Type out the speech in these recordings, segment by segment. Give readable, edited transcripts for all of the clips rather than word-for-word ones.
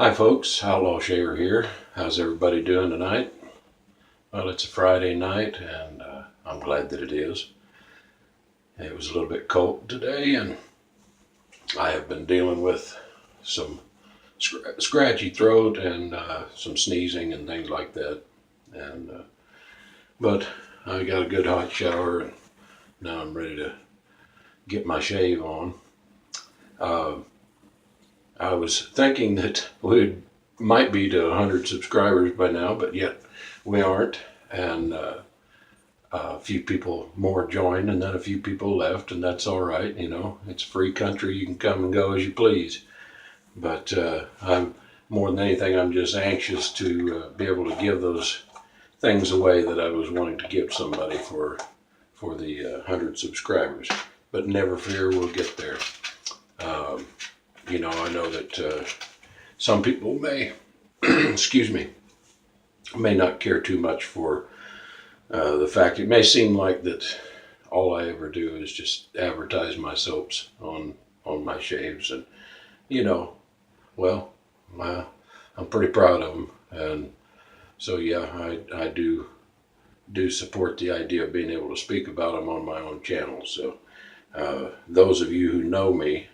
Hi folks, Outlaw Shaver here. How's everybody doing tonight? Well, it's a Friday night and I'm glad that it is. It was a little bit cold today and I have been dealing with some scratchy throat and some sneezing and things like that. But I got a good hot shower and now I'm ready to get my shave on. I was thinking that we might be to 100 subscribers by now, but yet we aren't. And a few people more joined, and then a few people left, and that's all right. You know, it's a free country. You can come and go as you please. But I'm more than anything, I'm just anxious to be able to give those things away that I was wanting to give somebody for the 100 subscribers. But never fear, we'll get there. You know, I know that some people may, excuse me, may not care too much for the fact it may seem like that all I ever do is just advertise my soaps on my shaves, and you know, well, I'm pretty proud of them, and so yeah, I do support the idea of being able to speak about them on my own channel. So those of you who know me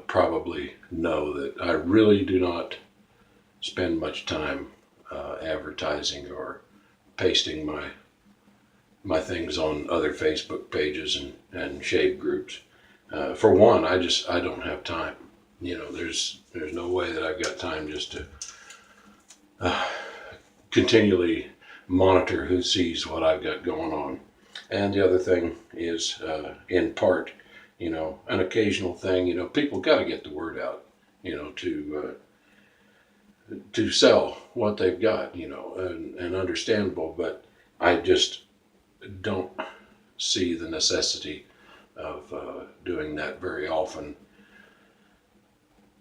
probably know that I really do not spend much time advertising or pasting my things on other Facebook pages and shave groups. For one, I don't have time. You know, there's no way that I've got time just to continually monitor who sees what I've got going on. And the other thing is, in part, you know, an occasional thing, you know, people got to get the word out, you know, to sell what they've got, you know, and understandable, but I just don't see the necessity of doing that very often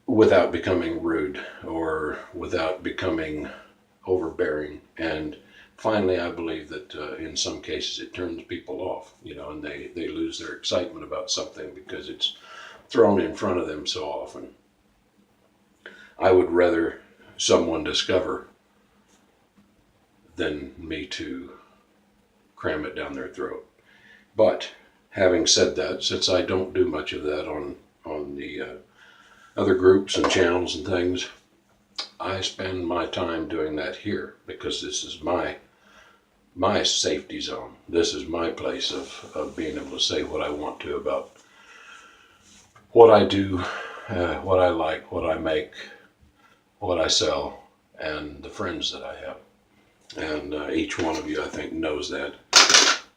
without becoming rude or without becoming overbearing. And finally, I believe that in some cases it turns people off, you know, and they lose their excitement about something because it's thrown in front of them so often. I would rather someone discover than me to cram it down their throat. But having said that, since I don't do much of that on the other groups and channels and things, I spend my time doing that here because this is my safety zone. This is my place of being able to say what I want to about what I do, what I like, what I make, what I sell, and the friends that I have. And each one of you, I think, knows that.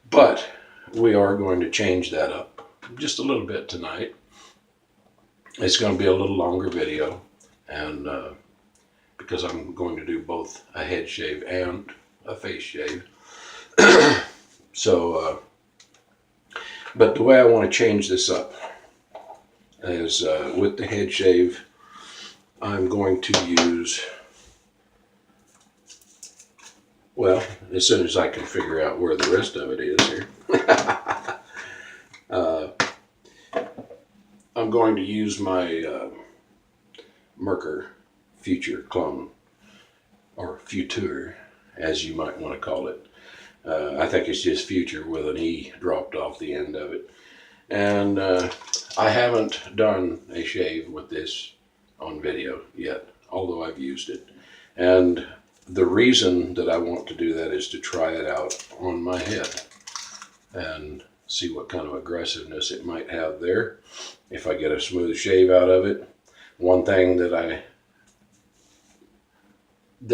But we are going to change that up just a little bit tonight. It's going to be a little longer video, and because I'm going to do both a head shave and a face shave. So, but the way I want to change this up is with the head shave, I'm going to use, well, as soon as I can figure out where the rest of it is here, I'm going to use my Merkur Future clone, or Future, as you might want to call it. I think it's just Future with an E dropped off the end of it. And I haven't done a shave with this on video yet, although I've used it. And the reason that I want to do that is to try it out on my head and see what kind of aggressiveness it might have there if I get a smooth shave out of it. One thing that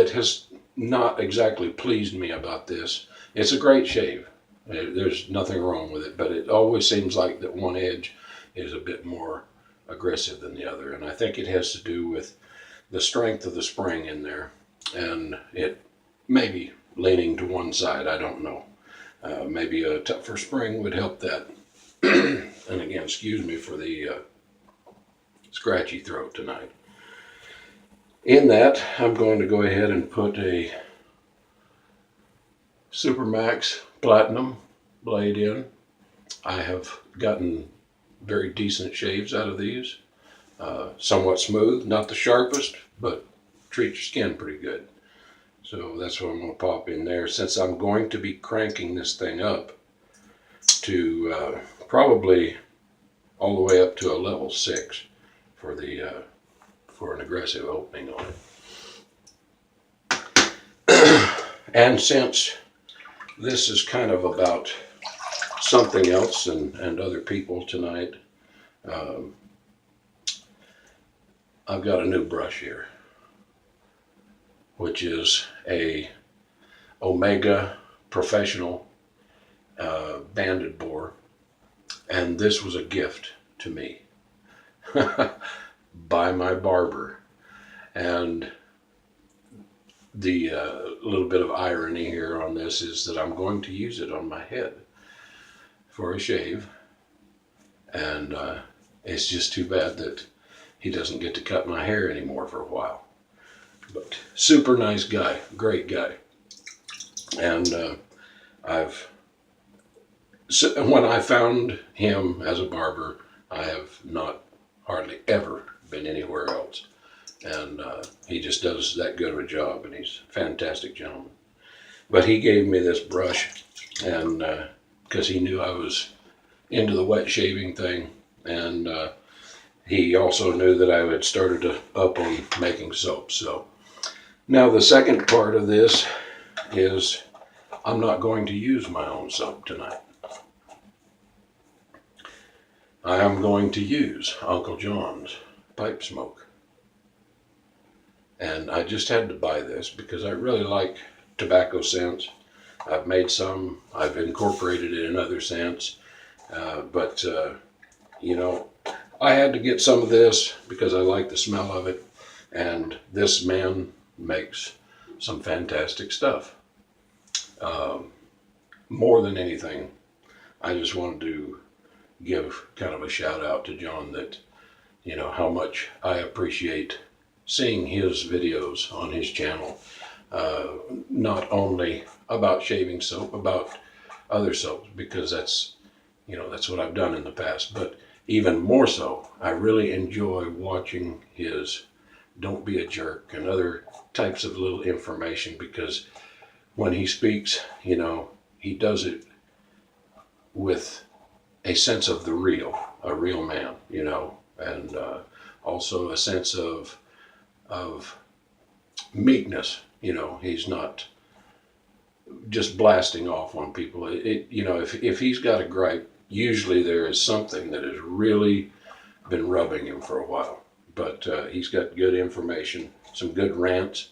has not exactly pleased me about this, it's a great shave. There's nothing wrong with it, but it always seems like that one edge is a bit more aggressive than the other. And I think it has to do with the strength of the spring in there, and it may be leaning to one side, I don't know. Maybe a tougher spring would help that. And again, excuse me for the scratchy throat tonight. In that, I'm going to go ahead and put a Supermax Platinum blade in. I have gotten very decent shaves out of these. Somewhat smooth, not the sharpest, but treats your skin pretty good. So that's what I'm going to pop in there, since I'm going to be cranking this thing up to probably all the way up to a level 6 for the for an aggressive opening on it. And since this is kind of about something else and other people tonight, I've got a new brush here, which is a Omega Professional banded bore, and this was a gift to me by my barber. And the little bit of irony here on this is that I'm going to use it on my head for a shave, and it's just too bad that he doesn't get to cut my hair anymore for a while. But super nice guy, great guy. And when I found him as a barber, I have not hardly ever been anywhere else. And he just does that good of a job, and he's a fantastic gentleman. But he gave me this brush, and because he knew I was into the wet shaving thing, and he also knew that I had started up on making soap. So now the second part of this is I'm not going to use my own soap tonight. I am going to use Uncle John's pipe smoke. And I just had to buy this because I really like tobacco scents. I've made some, I've incorporated it in other scents, but you know, I had to get some of this because I like the smell of it, and this man makes some fantastic stuff. More than anything, I just wanted to give kind of a shout out to Jon that, you know, how much I appreciate seeing his videos on his channel, not only about shaving soap, about other soaps, because that's, you know, that's what I've done in the past, but even more so, I really enjoy watching his Don't Be a Jerk and other types of little information, because when he speaks, you know, he does it with a sense of the real, a real man, you know, and also a sense of meekness. You know, he's not just blasting off on people. You know, if he's got a gripe, usually there is something that has really been rubbing him for a while. But he's got good information, some good rants,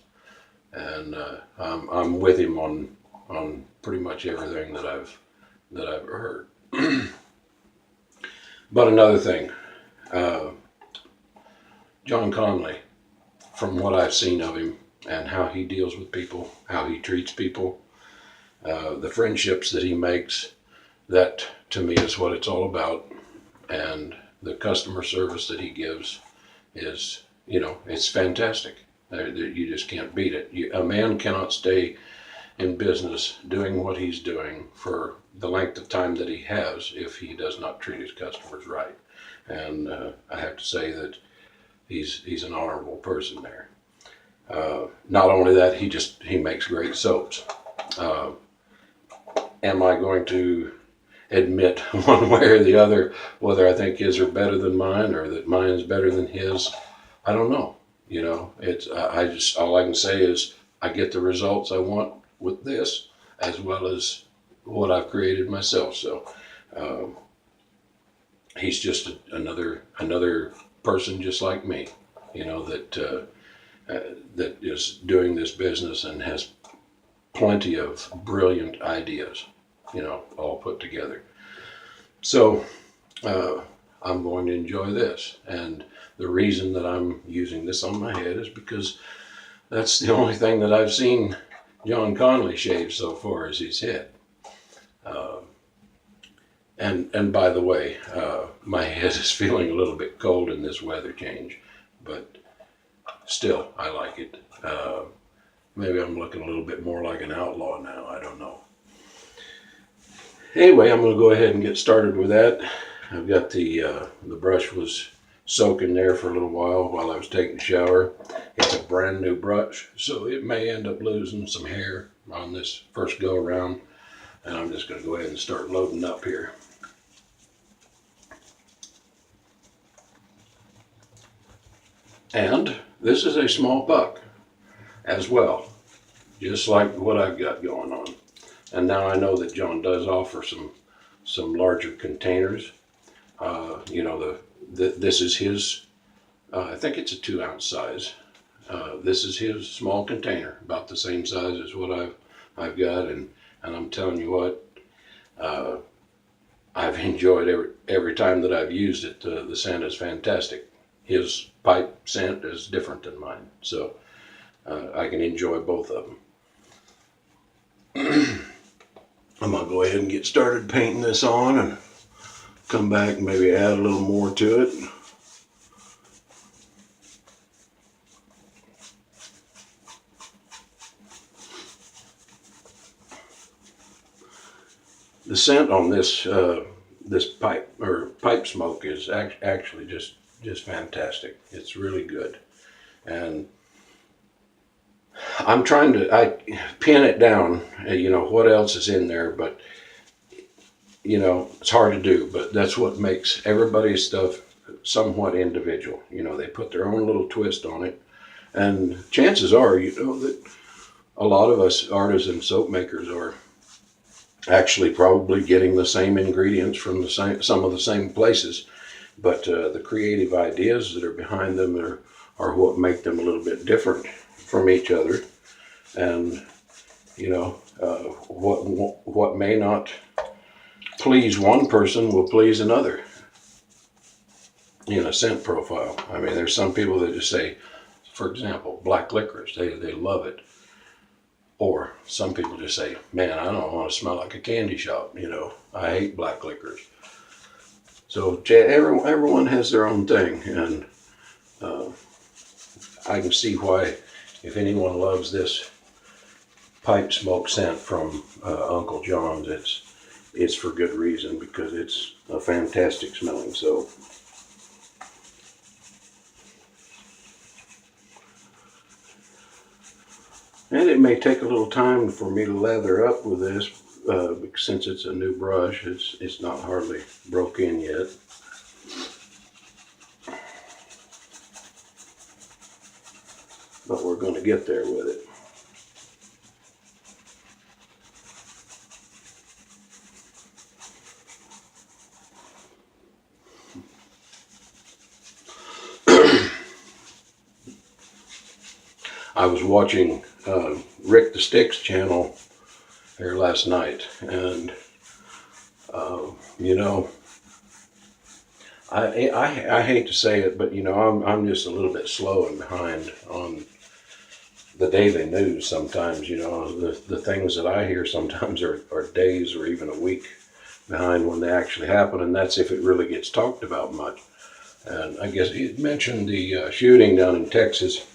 and I'm with him on pretty much everything that I've heard. But another thing, Jon Conley, from what I've seen of him and how he deals with people, how he treats people, the friendships that he makes, that to me is what it's all about. And the customer service that he gives is, you know, it's fantastic. You just can't beat it. A man cannot stay in business doing what he's doing for the length of time that he has if he does not treat his customers right. And I have to say that he's an honorable person there. Not only that, he makes great soaps. Am I going to admit one way or the other whether I think his are better than mine or that mine is better than his? I don't know. You know, it's all I can say is I get the results I want with this, as well as what I've created myself. So he's just another person just like me, you know, that is doing this business and has plenty of brilliant ideas, you know, all put together. So I'm going to enjoy this, and the reason that I'm using this on my head is because that's the only thing that I've seen Jon Conley shave so far is his head. And by the way, my head is feeling a little bit cold in this weather change, but still, I like it. Maybe I'm looking a little bit more like an outlaw now. I don't know. Anyway, I'm going to go ahead and get started with that. I've got the brush was soak in there for a little while I was taking a shower. It's a brand new brush, so it may end up losing some hair on this first go around. And I'm just going to go ahead and start loading up here. And this is a small puck as well, just like what I've got going on. And now I know that Jon does offer some larger containers. You know, this is his, I think it's a 2-ounce size. This is his small container, about the same size as what I've got, and I'm telling you what, I've enjoyed every time that I've used it. The scent is fantastic. His pipe scent is different than mine, so I can enjoy both of them. I'm gonna go ahead and get started painting this on and come back and maybe add a little more to it. The scent on this this pipe smoke is actually just fantastic. It's really good, and I'm trying to pin it down. You know what else is in there, but you know it's hard to do. But that's what makes everybody's stuff somewhat individual. You know, they put their own little twist on it, and chances are, you know, that a lot of us artisan soap makers are actually probably getting the same ingredients from some of the same places, but the creative ideas that are behind them are what make them a little bit different from each other. And you know, what may not please one person will please another in a scent profile. I mean, there's some people that just say, for example, black licorice, they love it. Or some people just say, man, I don't want to smell like a candy shop. You know, I hate black licorice. So everyone has their own thing, and I can see why, if anyone loves this pipe smoke scent from Uncle Jon's, it's for good reason, because it's a fantastic smelling soap. And it may take a little time for me to lather up with this, since it's a new brush. It's not hardly broke in yet. But we're going to get there with it. I was watching Rick the Stick's channel here last night, and you know, I hate to say it, but you know, I'm just a little bit slow and behind on the daily news sometimes. You know, the things that I hear sometimes are days or even a week behind when they actually happen, and that's if it really gets talked about much. And I guess he mentioned the shooting down in Texas.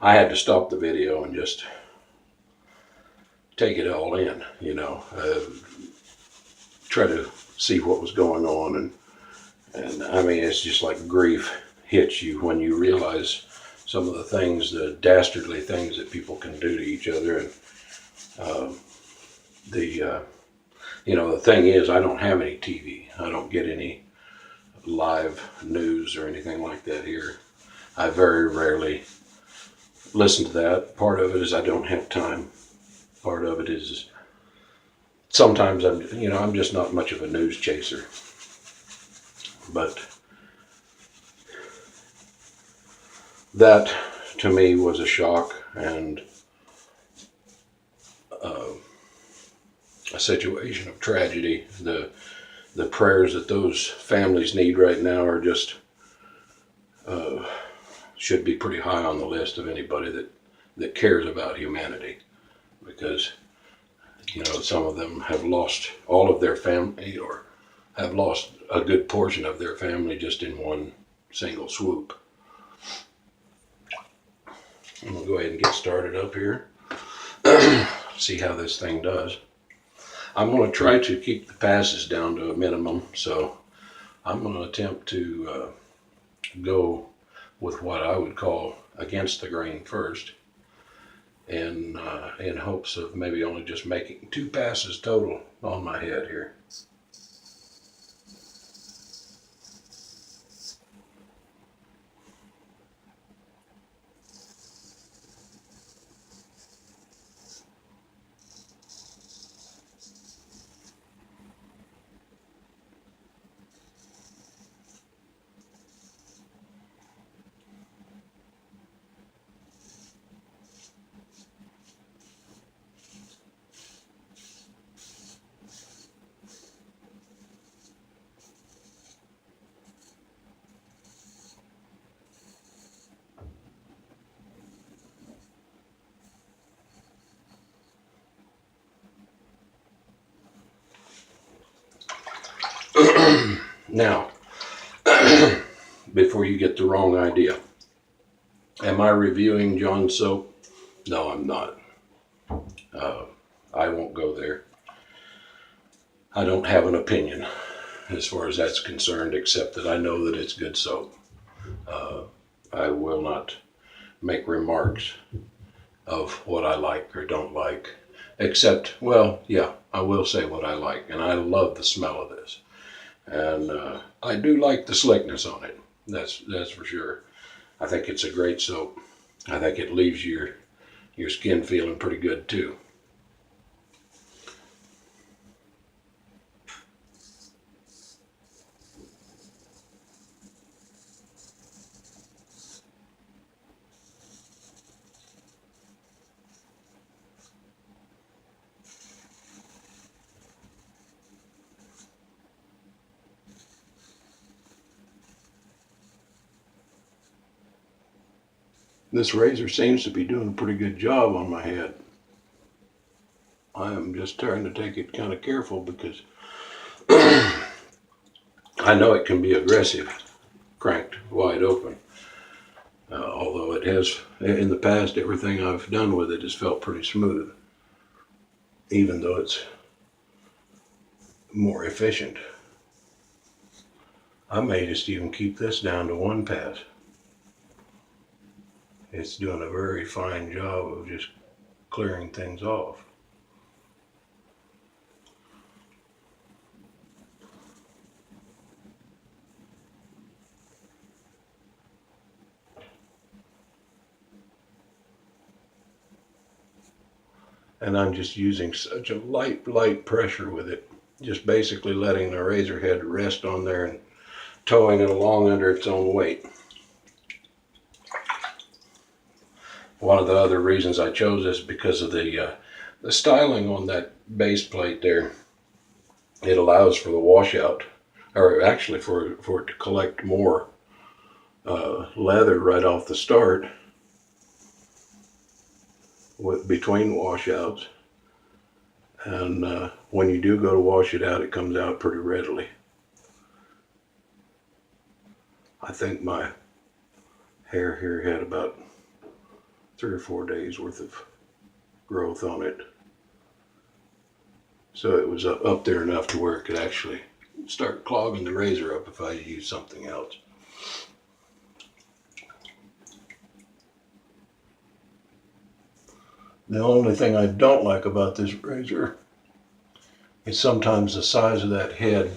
I had to stop the video and just take it all in, you know, try to see what was going on. And I mean, it's just like grief hits you when you realize some of the things, the dastardly things that people can do to each other. And you know, the thing is, I don't have any TV. I don't get any live news or anything like that here. I very rarely listen to that. Part of it is I don't have time. Part of it is sometimes I'm just not much of a news chaser. But that to me was a shock, and a situation of tragedy. The prayers that those families need right now are just should be pretty high on the list of anybody that cares about humanity, because you know, some of them have lost all of their family, or have lost a good portion of their family just in one single swoop. I'm gonna go ahead and get started up here. See how this thing does. I'm going to try to keep the passes down to a minimum, so I'm going to attempt to go with what I would call against the grain first, in hopes of maybe only just making 2 passes total on my head here. Now, before you get the wrong idea, am I reviewing Jon's soap? No, I'm not. I won't go there. I don't have an opinion as far as that's concerned, except that I know that it's good soap. I will not make remarks of what I like or don't like, except, well, yeah, I will say what I like, and I love the smell of this. And I do like the slickness on it. That's for sure. I think it's a great soap. I think it leaves your skin feeling pretty good too. This razor seems to be doing a pretty good job on my head. I am just trying to take it kind of careful because I know it can be aggressive, cranked wide open. Although it has, in the past, everything I've done with it has felt pretty smooth, even though it's more efficient. I may just even keep this down to 1 pass. It's doing a very fine job of just clearing things off. And I'm just using such a light pressure with it, just basically letting the razor head rest on there and towing it along under its own weight. One of the other reasons I chose this because of the styling on that base plate there. It allows for the washout, or actually for it to collect more leather right off the start between washouts. And when you do go to wash it out, it comes out pretty readily. I think my hair here had about 3 or 4 days worth of growth on it. So it was up there enough to where it could actually start clogging the razor up if I used something else. The only thing I don't like about this razor is sometimes the size of that head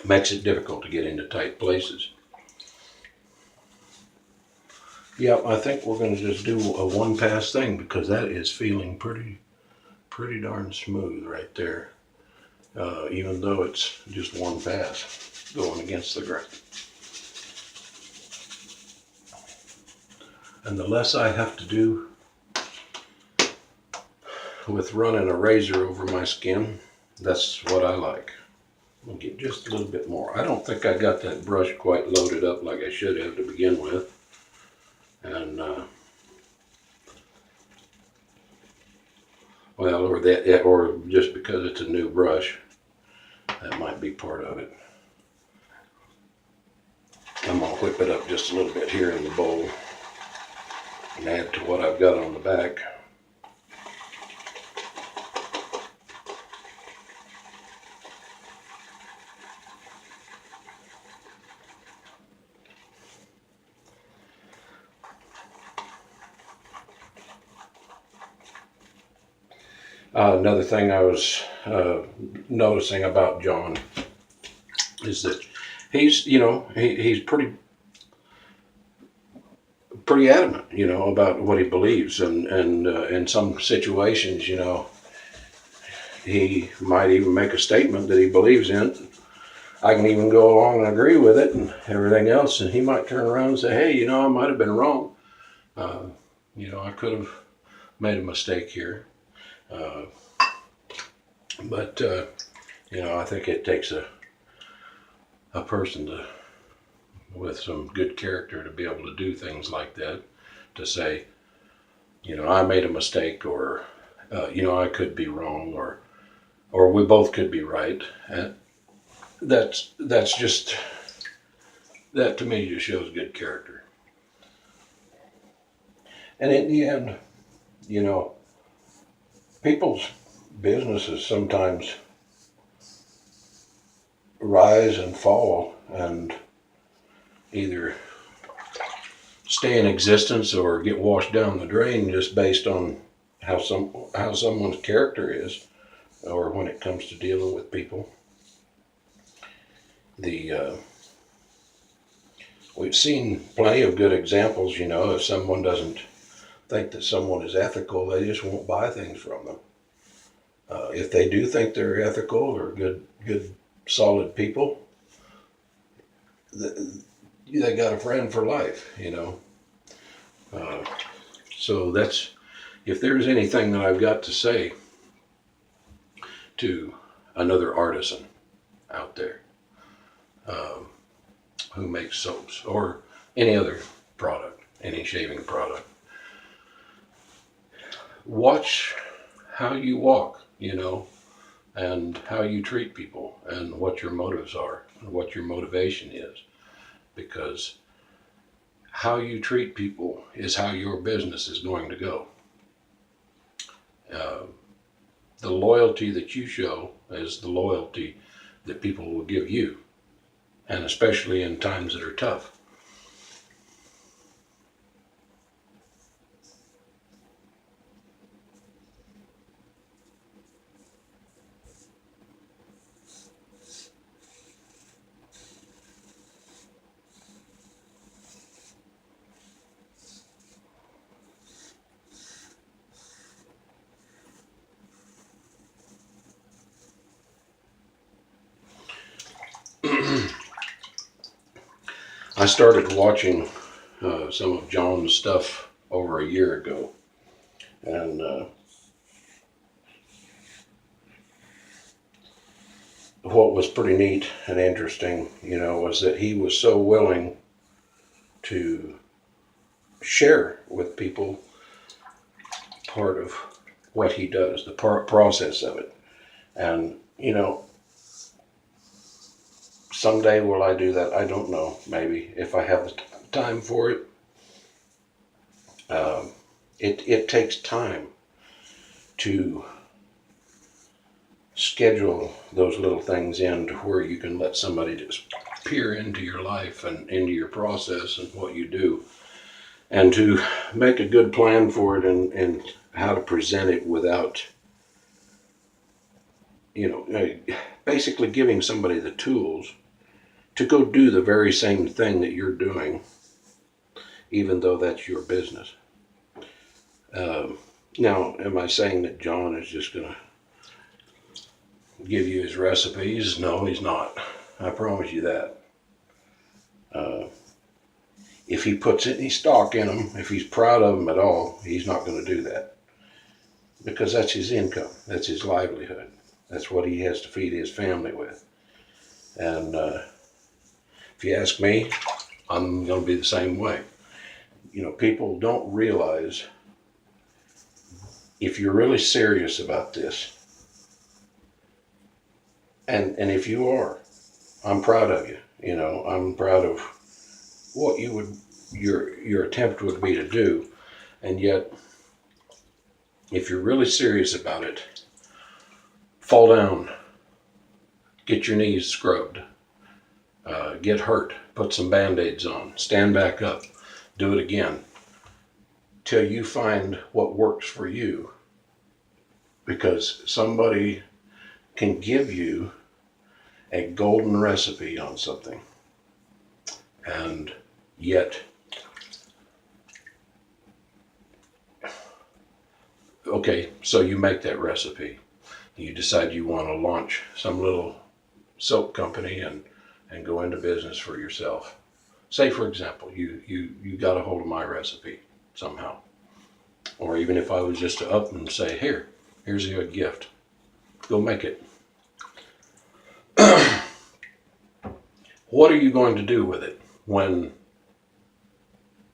makes it difficult to get into tight places. Yep, I think we're going to just do a 1 pass thing because that is feeling pretty darn smooth right there. Even though it's just 1 pass going against the grain. And the less I have to do with running a razor over my skin, that's what I like. I'll get just a little bit more. I don't think I got that brush quite loaded up like I should have to begin with. And well, or just because it's a new brush, that might be part of it. I'm gonna whip it up just a little bit here in the bowl and add to what I've got on the back. Another thing I was noticing about Jon is that he's pretty adamant, about what he believes, and in some situations, he might even make a statement that he believes in. I can even go along and agree with it and everything else, and he might turn around and say, "Hey, I might have been wrong. I could have made a mistake here." But I think it takes a person with some good character to be able to do things like that, to say, I made a mistake, or I could be wrong, or we both could be right. And that's just, that to me just shows good character. And in the end, people's businesses sometimes rise and fall and either stay in existence or get washed down the drain just based on how someone's character is, or when it comes to dealing with people. We've seen plenty of good examples. If someone doesn't think that someone is ethical, they just won't buy things from them. If they do think they're ethical or good, solid people, they got a friend for life. So that's, if there's anything that I've got to say to another artisan out there who makes soaps or any other product, any shaving product, watch how you walk, and how you treat people, and what your motives are, and what your motivation is. Because how you treat people is how your business is going to go. The loyalty that you show is the loyalty that people will give you, and especially in times that are tough. I started watching some of Jon's stuff over a year ago, and what was pretty neat and interesting, was that he was so willing to share with people part of what he does, the process of it. And, someday will I do that? I don't know. Maybe if I have the time for it. It takes time to schedule those little things in to where you can let somebody just peer into your life and into your process and what you do, and to make a good plan for it, and how to present it without, basically giving somebody the tools to go do the very same thing that you're doing, even though that's your business. Now, am I saying that Jon is just going to give you his recipes? No, he's not. I promise you that. If he puts any stock in them, if he's proud of them at all, he's not going to do that. Because that's his income. That's his livelihood. That's what he has to feed his family with. And if you ask me, I'm going to be the same way. People don't realize, if you're really serious about this, and if you are, I'm proud of you. I'm proud of what your attempt would be to do. And yet, if you're really serious about it, fall down, get your knees scrubbed, get hurt, put some Band-Aids on, stand back up, do it again, till you find what works for you, because somebody can give you a golden recipe on something, and yet, okay, so you make that recipe. You decide you want to launch some little soap company and go into business for yourself. Say, for example, you got a hold of my recipe somehow. Or even if I was just to up and say, here's a gift. Go make it. What are you going to do with it when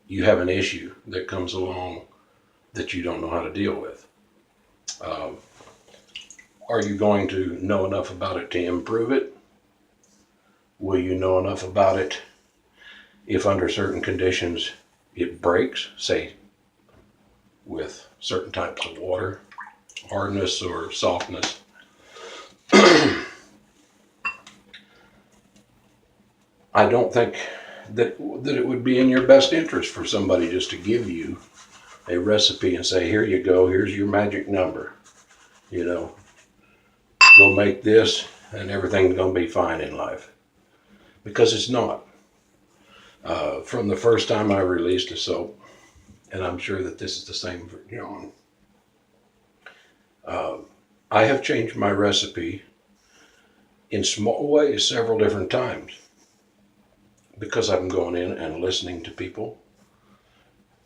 you have an issue that comes along that you don't know how to deal with? Are you going to know enough about it to improve it? Will you know enough about it if under certain conditions it breaks, say with certain types of water, hardness or softness? I don't think that it would be in your best interest for somebody just to give you a recipe and say, here you go, here's your magic number. You know, go make this and everything's going to be fine in life. Because it's not. From the first time I released a soap, and I'm sure that this is the same for Jon, I have changed my recipe in small ways several different times because I'm going in and listening to people,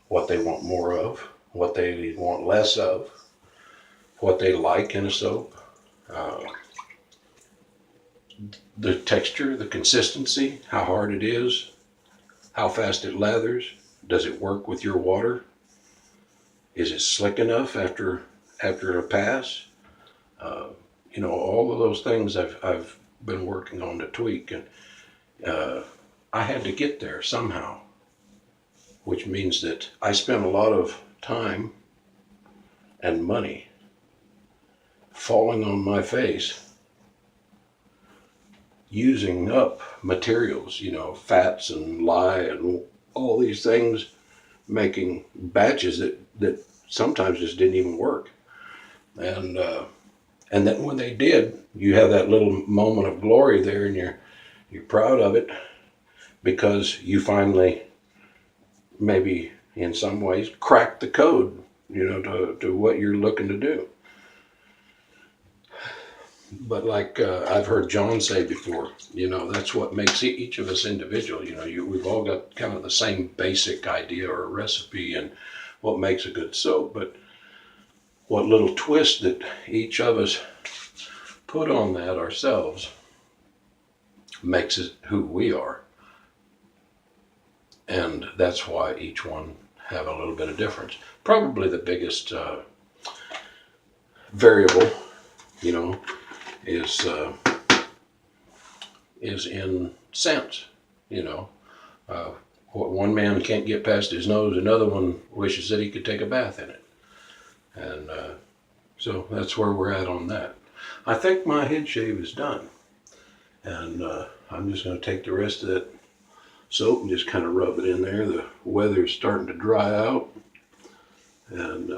what they want more of, what they want less of, what they like in a soap, the texture, the consistency, how hard it is, how fast it lathers, does it work with your water, is it slick enough after a pass? You know, all of those things I've been working on to tweak, and I had to get there somehow, which means that I spent a lot of time and money falling on my face using up materials, you know, fats and lye and all these things, making batches that sometimes just didn't even work. And then when they did, you have that little moment of glory there, and you're proud of it because you finally, maybe in some ways, cracked the code, you know, to what you're looking to do. But like I've heard Jon say before, you know, that's what makes each of us individual. You know, we've all got kind of the same basic idea or recipe and what makes a good soap, but what little twist that each of us put on that ourselves makes it who we are. And that's why each one have a little bit of difference. Probably the biggest variable, you know, is in scent. You know, what one man can't get past his nose, another one wishes that he could take a bath in it. And so that's where we're at on that. I think my head shave is done, and I'm just going to take the rest of that soap and just kind of rub it in there. The weather's starting to dry out, and